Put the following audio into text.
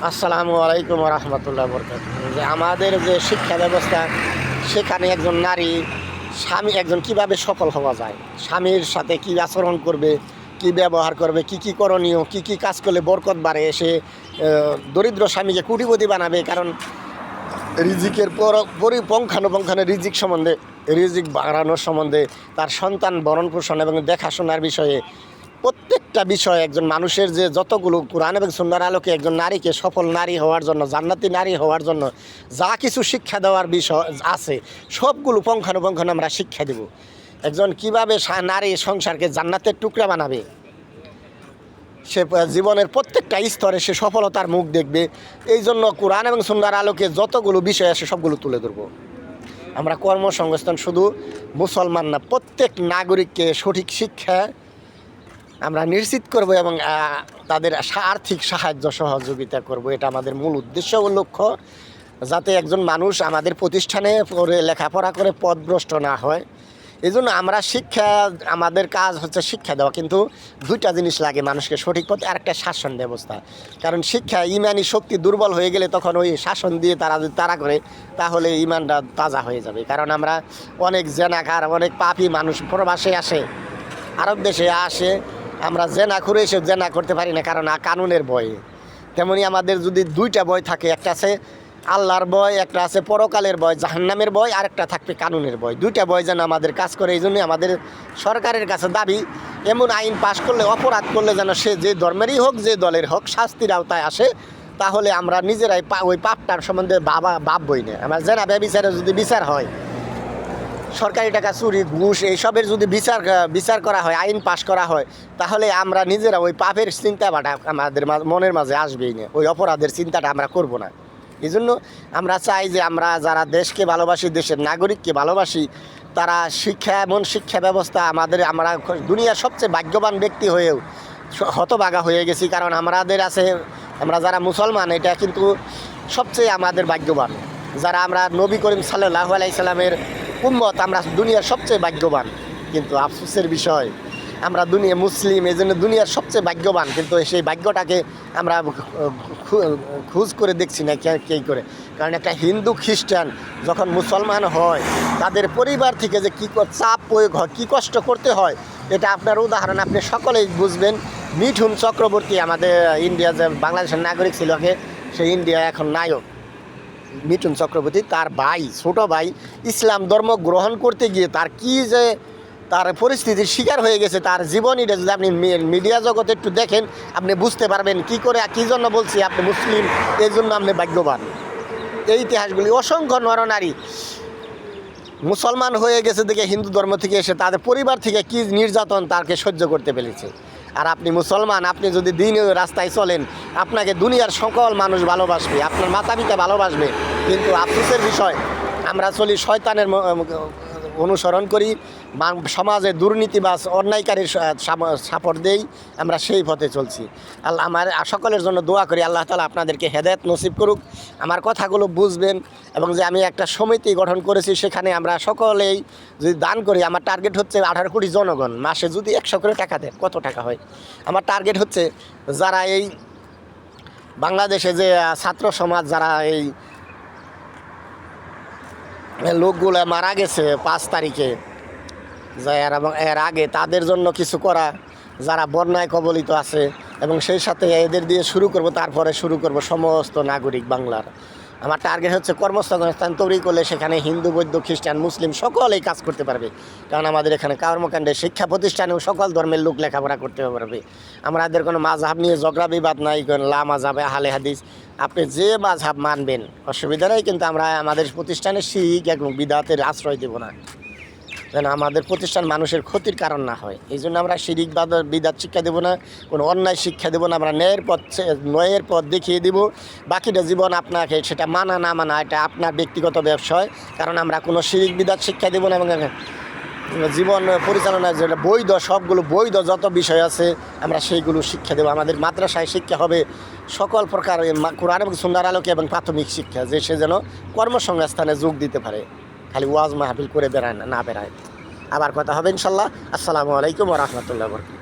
আসসালামু আলাইকুম রহমতুল্লাহ বরকাত। যে আমাদের যে শিক্ষা ব্যবস্থা, সেখানে একজন নারী স্বামী একজন কিভাবে সফল হওয়া যায়, স্বামীর সাথে কি আচরণ করবে, কি ব্যবহার করবে, কি কি করণীয়, কি কি কাজ করলে বরকত বাড়ে, সে দরিদ্র স্বামীকে কোটিপতি বানাবে। কারণ রিজিকের পরিপঙ্খানুপঙ্খানে রিজিক সম্বন্ধে, রিজিক বাড়ানোর সম্বন্ধে, তার সন্তান ভরণ পোষণ এবং দেখাশোনার বিষয়ে প্রত্যেকটা বিষয় একজন মানুষের যে যতগুলো কোরআন এবং সুন্নাহর আলোকে একজন নারীকে সফল নারী হওয়ার জন্য, জান্নাতি নারী হওয়ার জন্য যা কিছু শিক্ষা দেওয়ার বিষয় আছে, সবগুলো পঙ্খানুপঙ্খানু আমরা শিক্ষা দেব। একজন কিভাবে নারী সংসারকে জান্নাতের টুকরা বানাবে, সে জীবনের প্রত্যেকটা স্তরে সে সফলতার মুখ দেখবে। এই জন্য কোরআন এবং সুন্নাহর আলোকে যতগুলো বিষয় আছে সবগুলো তুলে ধরবো। আমরা কর্মসংস্থান শুধু মুসলমান না, প্রত্যেক নাগরিককে সঠিক শিক্ষা আমরা নিশ্চিত করব এবং তাদের আর্থিক সাহায্য সহযোগিতা করব। এটা আমাদের মূল উদ্দেশ্য ও লক্ষ্য, যাতে একজন মানুষ আমাদের প্রতিষ্ঠানে পড়ে লেখাপড়া করে পথভ্রষ্ট না হয়। এই জন্য আমরা শিক্ষা, আমাদের কাজ হচ্ছে শিক্ষা দেওয়া, কিন্তু দুইটা জিনিস লাগে মানুষকে সঠিক পথে, আর একটা শাসন ব্যবস্থা। কারণ শিক্ষা, ইমানি শক্তি দুর্বল হয়ে গেলে তখন ওই শাসন দিয়ে তারা যদি তারা করে, তাহলে ইমানটা তাজা হয়ে যাবে। কারণ আমরা অনেক জেনাকার, অনেক পাপী মানুষ প্রবাসে আসে, আরব দেশে আসে, আমরা জেনা করে এসে জেনা করতে পারি না, কারণ কানুনের ভয়। তেমনি আমাদের যদি দুইটা ভয় থাকে, একটা আছে আল্লাহর ভয়, একটা আছে পরকালের ভয়, জাহান্নামের ভয়, আর একটা থাকবে কানুনের ভয়। দুইটা ভয় যেন আমাদের কাজ করে। এই জন্যই আমাদের সরকারের কাছে দাবি, এমন আইন পাশ করলে, অপরাধ করলে যেন সে যে ধর্মেরই হোক, যে দলের হোক, শাস্তির আওতায় আসে। তাহলে আমরা নিজেরাই ওই পাপটার সম্বন্ধে ভাববই না। আমার জেনা ব্যভিচারে যদি বিচার হয়, সরকারি টাকা চুরি, ঘুষ, এইসবের যদি বিচার করা হয়, আইন পাশ করা হয়, তাহলে আমরা নিজেরা ওই পাপের চিন্তাটা আমাদের মনের মাঝে আসবেই না, ওই অপরাধের চিন্তাটা আমরা করব না। এই জন্য আমরা চাই যে আমরা যারা দেশকে ভালোবাসি, দেশের নাগরিককে ভালোবাসি, তারা শিক্ষা, এমন শিক্ষা ব্যবস্থা আমরা দুনিয়ার সবচেয়ে ভাগ্যবান ব্যক্তি হয়েও হতভাগা হয়ে গেছি। কারণ আমাদের আছে, আমরা যারা মুসলমান, এটা কিন্তু সবচেয়ে আমাদের ভাগ্যবান, যারা আমরা নবী করিম সাল্লাল্লাহু আলাইহি সাল্লামের উম্মত, আমরা দুনিয়ার সবচেয়ে ভাগ্যবান। কিন্তু আফসোসের বিষয়, আমরা দুনিয়া মুসলিম, এই জন্য দুনিয়ার সবচেয়ে ভাগ্যবান, কিন্তু সেই ভাগ্যটাকে আমরা খোঁজ করে দেখছি না কে করে। কারণ একটা হিন্দু খ্রিস্টান যখন মুসলমান হয়, তাদের পরিবার থেকে যে কী চাপ প্রয়োগ হয়, কী কষ্ট করতে হয়, এটা আপনার উদাহরণ আপনি সকলেই বুঝবেন। মিঠুন চক্রবর্তী, আমাদের ইন্ডিয়া যে বাংলাদেশের নাগরিক ছিল আগে, সেই ইন্ডিয়া এখন নায়ক মিঠুন চক্রবর্তী, তার ভাই, ছোটো ভাই, ইসলাম ধর্ম গ্রহণ করতে গিয়ে তার কি যে তার পরিস্থিতির শিকার হয়ে গেছে, তার জীবনীটা যদি আপনি মিডিয়া জগতে একটু দেখেন, আপনি বুঝতে পারবেন কী করে, কী জন্য বলছি আপনি মুসলিম, এই জন্য আপনি ভাগ্যবান। এই ইতিহাসগুলি অসংখ্য নরনারী মুসলমান হয়ে গেছে দেখে হিন্দু ধর্ম থেকে এসে তাদের পরিবার থেকে কী নির্যাতন তাকে সহ্য করতে পেরেছে। আর আপনি মুসলমান, আপনি যদি দিনের রাস্তায় চলেন, আপনাকে দুনিয়ার সকল মানুষ ভালোবাসবে, আপনার মাতা পিতা ভালোবাসবে। কিন্তু আফসোসের বিষয়, আমরা চলি শয়তানের অনুসরণ করি, সমাজে দুর্নীতিবাজ অন্যায়কারীর সাপোর্ট দেই, আমরা সেই পথে চলছি। আল্লাহ আমার সকলের জন্য দোয়া করি, আল্লাহ তাআলা আপনাদেরকে হেদায়েত নসিব করুক, আমার কথাগুলো বুঝবেন। এবং যে আমি একটা সমিতি গঠন করেছি, সেখানে আমরা সকলেই যদি দান করি, আমার টার্গেট হচ্ছে 18 কোটি জনগণ মাসে যদি 100 করে টাকা দেয়, কত টাকা হয়? আমার টার্গেট হচ্ছে যারা এই বাংলাদেশে যে ছাত্র সমাজ, যারা এই লোকগুলো মারা গেছে 5 তারিখে এবং এর আগে, তাদের জন্য কিছু করা, যারা বন্যায় কবলিত আছে, এবং সেই সাথে এদের দিয়ে শুরু করব, তারপরে শুরু করব সমস্ত নাগরিক বাংলার। আমার টার্গেট হচ্ছে কর্মসংস্থান তৈরি করলে সেখানে হিন্দু, বৌদ্ধ, খ্রিস্টান, মুসলিম সকলেই কাজ করতে পারবে। কারণ আমাদের এখানে কর্মকাণ্ডে শিক্ষা প্রতিষ্ঠানেও সকল ধর্মের লোক লেখাপড়া করতে পারবে। আমাদের কোনো মাযহাব নিয়ে ঝগড়া বিবাদ নাই, লা মাযহাবে আহলে হাদিস, আপনি যে মাযহাব মানবেন অসুবিধা নেই, কিন্তু আমরা আমাদের প্রতিষ্ঠানে শিরক এবং বিদআতের আশ্রয় দেব না, যেন আমাদের প্রতিষ্ঠান মানুষের ক্ষতির কারণ না হয়। এই জন্য আমরা শিরক বিদআত শিক্ষা দেবো না, কোনো অন্যায় শিক্ষা দেবো না, আমরা ন্যায়ের পথ দেখিয়ে দেব। বাকিটা জীবন আপনাকে সেটা মানা না মানা, এটা আপনার ব্যক্তিগত ব্যবসায়। কারণ আমরা কোনো শিরক বিদআত শিক্ষা দেবো না, এবং জীবন পরিচালনার যেটা বৈধ, সবগুলো বৈধ যত বিষয় আছে আমরা সেইগুলো শিক্ষা দেবো। আমাদের মাদ্রাসায় শিক্ষা হবে সকল প্রকার কোরআন এবং সুন্নাহর আলোকে এবং প্রাথমিক শিক্ষা, যে সে যেন কর্মসংস্থানে যোগ দিতে পারে, খালি ওয়াজ মাহফিল করে বেড়ায় না বেড়ায়। আবার কথা হবে ইনশাল্লাহ। আসসালামু আলাইকুম ওয়া রাহমাতুল্লাহি ওয়া বারাকাতুহু।